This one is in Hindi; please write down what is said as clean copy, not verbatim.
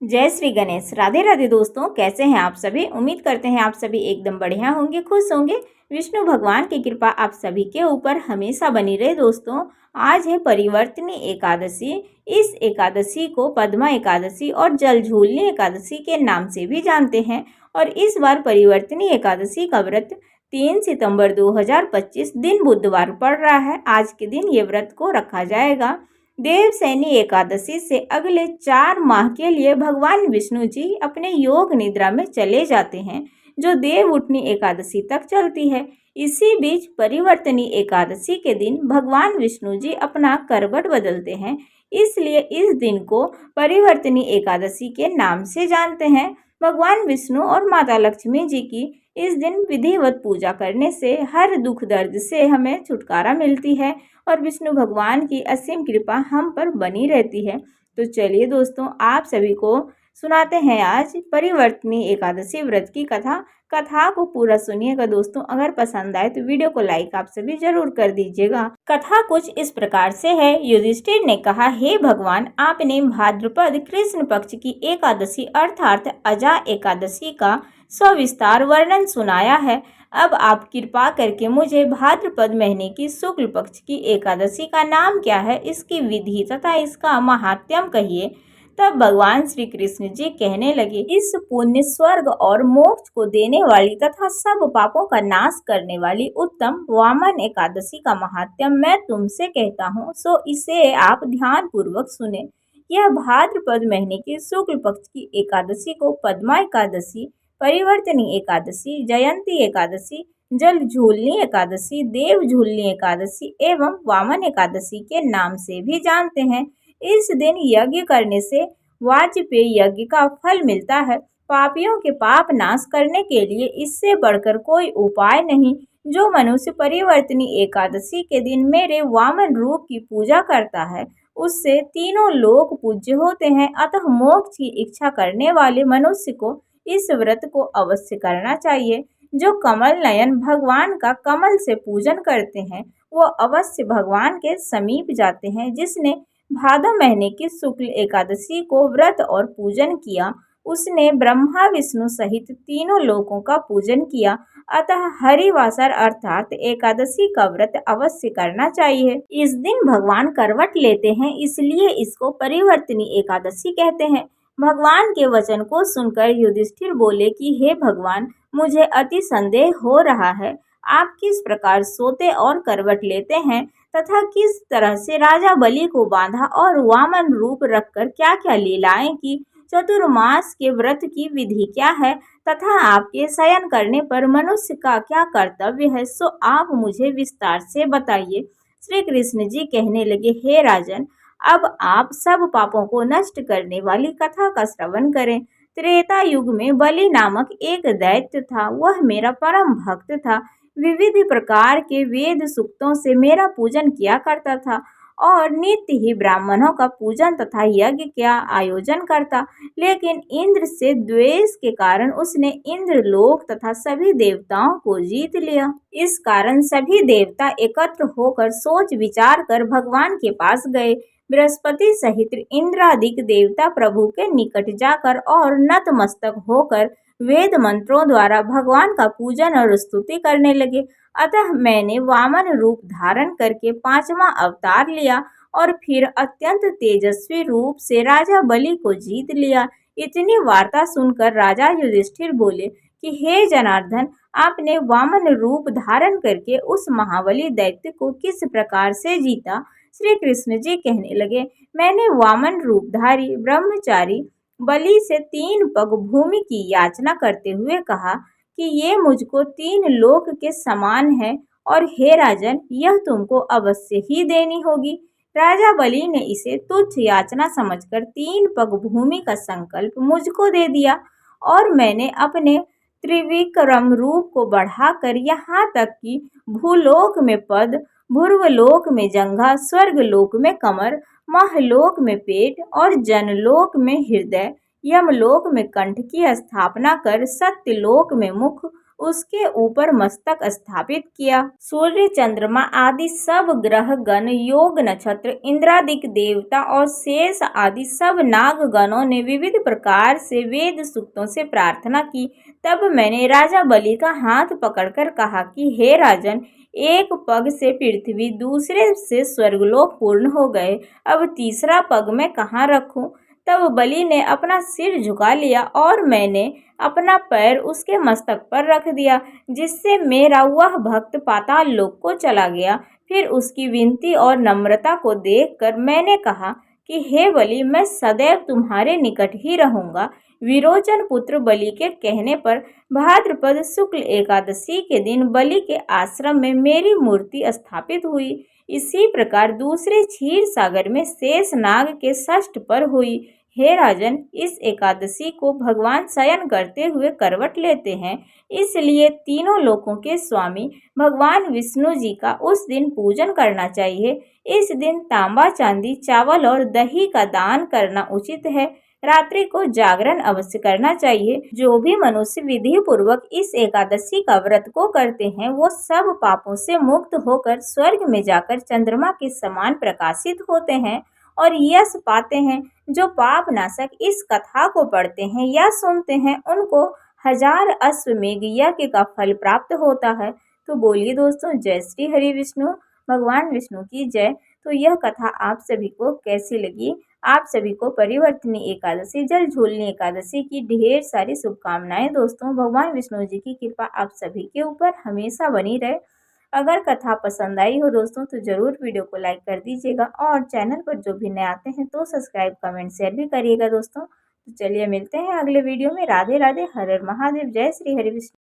जय श्री गणेश। राधे राधे दोस्तों, कैसे हैं आप सभी। उम्मीद करते हैं आप सभी एकदम बढ़िया होंगे, खुश होंगे। विष्णु भगवान की कृपा आप सभी के ऊपर हमेशा बनी रहे। दोस्तों, आज है परिवर्तनी एकादशी। इस एकादशी को पद्मा एकादशी और जलझूलनी एकादशी के नाम से भी जानते हैं। और इस बार परिवर्तनी एकादशी का व्रत 3 सितंबर 2025 दिन बुधवार पड़ रहा है। आज के दिन ये व्रत को रखा जाएगा। देवशयनी एकादशी से अगले 4 माह के लिए भगवान विष्णु जी अपने योग निद्रा में चले जाते हैं, जो देवउठनी एकादशी तक चलती है। इसी बीच परिवर्तनी एकादशी के दिन भगवान विष्णु जी अपना करवट बदलते हैं, इसलिए इस दिन को परिवर्तनी एकादशी के नाम से जानते हैं। भगवान विष्णु और माता लक्ष्मी जी की इस दिन विधिवत पूजा करने से हर दुख दर्द से हमें छुटकारा मिलती है और विष्णु भगवान की असीम कृपा हम पर बनी रहती है। तो चलिए दोस्तों, आप सभी को सुनाते हैं आज परिवर्तनी एकादशी व्रत की कथा को पूरा सुनिएगा दोस्तों। अगर पसंद आए तो वीडियो को लाइक आप सभी जरूर कर दीजिएगा। कथा कुछ इस प्रकार से है। युधिष्ठिर ने कहा, हे भगवान, आपने भाद्रपद कृष्ण पक्ष की एकादशी अर्थात अजा एकादशी का सविस्तार वर्णन सुनाया है। अब आप कृपा करके मुझे भाद्रपद महीने की शुक्ल पक्ष की एकादशी का नाम क्या है, इसकी विधि तथा इसका महात्म्य कहिए। तब भगवान श्री कृष्ण जी कहने लगे, इस पुण्य, स्वर्ग और मोक्ष को देने वाली तथा सब पापों का नाश करने वाली उत्तम वामन एकादशी का महात्म्य मैं तुमसे कहता हूँ, सो इसे आप ध्यान पूर्वक सुने। यह भाद्रपद महीने की शुक्ल पक्ष की एकादशी को पद्मा एकादशी, परिवर्तनी एकादशी, जयंती एकादशी, जल झूलनी एकादशी, देव झूलनी एकादशी एवं वामन एकादशी के नाम से भी जानते हैं। इस दिन यज्ञ करने से वाजपेय यज्ञ का फल मिलता है। पापियों के पाप नाश करने के लिए इससे बढ़कर कोई उपाय नहीं। जो मनुष्य परिवर्तनी एकादशी के दिन मेरे वामन रूप की पूजा करता है, उससे तीनों लोक पूज्य होते हैं। अतः मोक्ष की इच्छा करने वाले मनुष्य को इस व्रत को अवश्य करना चाहिए। जो कमल नयन भगवान का कमल से पूजन करते हैं, वो अवश्य भगवान के समीप जाते हैं। जिसने भादो महीने की शुक्ल एकादशी को व्रत और पूजन किया, उसने ब्रह्मा विष्णु सहित तीनों लोकों का पूजन किया। अतः हरिवासर अर्थात एकादशी का व्रत अवश्य करना चाहिए। इस दिन भगवान करवट लेते हैं, इसलिए इसको परिवर्तनी एकादशी कहते हैं। भगवान के वचन को सुनकर युधिष्ठिर बोले कि हे भगवान, मुझे अति संदेह हो रहा है। आप किस प्रकार सोते और करवट लेते हैं तथा किस तरह से राजा बलि को बांधा और वामन रूप रखकर क्या क्या लीलाएं की, चतुर्मास के व्रत की विधि क्या है तथा आपके शयन करने पर मनुष्य का क्या कर्तव्य है, सो आप मुझे विस्तार से बताइए। श्री कृष्ण जी कहने लगे, हे राजन, अब आप सब पापों को नष्ट करने वाली कथा का श्रवण करें। त्रेता युग में बलि नामक एक दैत्य था। वह मेरा परम भक्त था। विविध प्रकार के वेद सूक्तों से मेरा पूजन किया करता था और नित्य ही ब्राह्मणों का पूजन तथा यज्ञ का आयोजन करता। लेकिन इंद्र से द्वेष के कारण उसने इंद्रलोक तथा सभी देवताओं को जीत लिया। इस कारण सभी देवता एकत्र होकर सोच विचार कर भगवान के पास गए। बृहस्पति सहित इंद्रादिक देवता प्रभु के निकट जाकर और नतमस्तक होकर वेद मंत्रों द्वारा भगवान का पूजन और स्तुति करने लगे। अतः मैंने वामन रूप धारण करके 5वां अवतार लिया और फिर अत्यंत तेजस्वी रूप से राजा बलि को जीत लिया। इतनी वार्ता सुनकर राजा युधिष्ठिर बोले कि हे जनार्दन, आपने वामन रूप धारण करके उस महाबली दैत्य को किस प्रकार से जीता। श्री कृष्ण जी कहने लगे, मैंने वामन रूपधारी ब्रह्मचारी बलि से 3 पग भूमि की याचना करते हुए कहा कि ये मुझको 3 लोक के समान है और हे राजन, यह तुमको अवश्य ही देनी होगी। राजा बलि ने इसे तुच्छ याचना समझकर 3 पग भूमि का संकल्प मुझको दे दिया और मैंने अपने त्रिविक्रम रूप को बढ़ाकर यहाँ तक कि भूलोक में पद, भूर्वलोक में जंघा, स्वर्गलोक में कमर, महलोक में पेट और जनलोक में हृदय, यमलोक में कंठ की स्थापना कर सत्यलोक में मुख उसके ऊपर मस्तक स्थापित किया। सूर्य, चंद्रमा आदि सब ग्रह गण, योग नक्षत्र, इंद्रादिक देवता और शेष आदि सब नाग गणों ने विविध प्रकार से वेद सूक्तों से प्रार्थना की। तब मैंने राजा बलि का हाथ पकड़कर कहा कि हे राजन, एक पग से पृथ्वी, दूसरे से स्वर्गलोक पूर्ण हो गए, अब तीसरा पग मैं कहाँ रखूं? तब बलि ने अपना सिर झुका लिया और मैंने अपना पैर उसके मस्तक पर रख दिया, जिससे मेरा वह भक्त पाताल लोक को चला गया। फिर उसकी विनती और नम्रता को देखकर मैंने कहा कि हे बलि, मैं सदैव तुम्हारे निकट ही रहूंगा। विरोचन पुत्र बलि के कहने पर भाद्रपद शुक्ल एकादशी के दिन बलि के आश्रम में मेरी मूर्ति स्थापित हुई। इसी प्रकार दूसरे क्षीर सागर में शेष नाग के षष्ठ पर हुई। हे राजन, इस एकादशी को भगवान शयन करते हुए करवट लेते हैं, इसलिए तीनों लोकों के स्वामी भगवान विष्णु जी का उस दिन पूजन करना चाहिए। इस दिन तांबा, चांदी, चावल और दही का दान करना उचित है। रात्रि को जागरण अवश्य करना चाहिए। जो भी मनुष्य विधि पूर्वक इस एकादशी का व्रत को करते हैं, वो सब पापों से मुक्त होकर स्वर्ग में जाकर चंद्रमा के समान प्रकाशित होते हैं और यश पाते हैं। जो पाप नाशक इस कथा को पढ़ते हैं या सुनते हैं, उनको 1000 अश्वमेध यज्ञ का फल प्राप्त होता है। तो बोलिए दोस्तों, जय श्री हरि विष्णु, भगवान विष्णु की जय। तो यह कथा आप सभी को कैसी लगी? आप सभी को परिवर्तनी एकादशी, जल झूलनी एकादशी की ढेर सारी शुभकामनाएं दोस्तों। भगवान विष्णु जी की कृपा आप सभी के ऊपर हमेशा बनी रहे। अगर कथा पसंद आई हो दोस्तों तो ज़रूर वीडियो को लाइक कर दीजिएगा और चैनल पर जो भी नए आते हैं तो सब्सक्राइब, कमेंट, शेयर भी करिएगा दोस्तों। तो चलिए मिलते हैं अगले वीडियो में। राधे राधे, हर हर महादेव, जय श्री हरि विष्णु।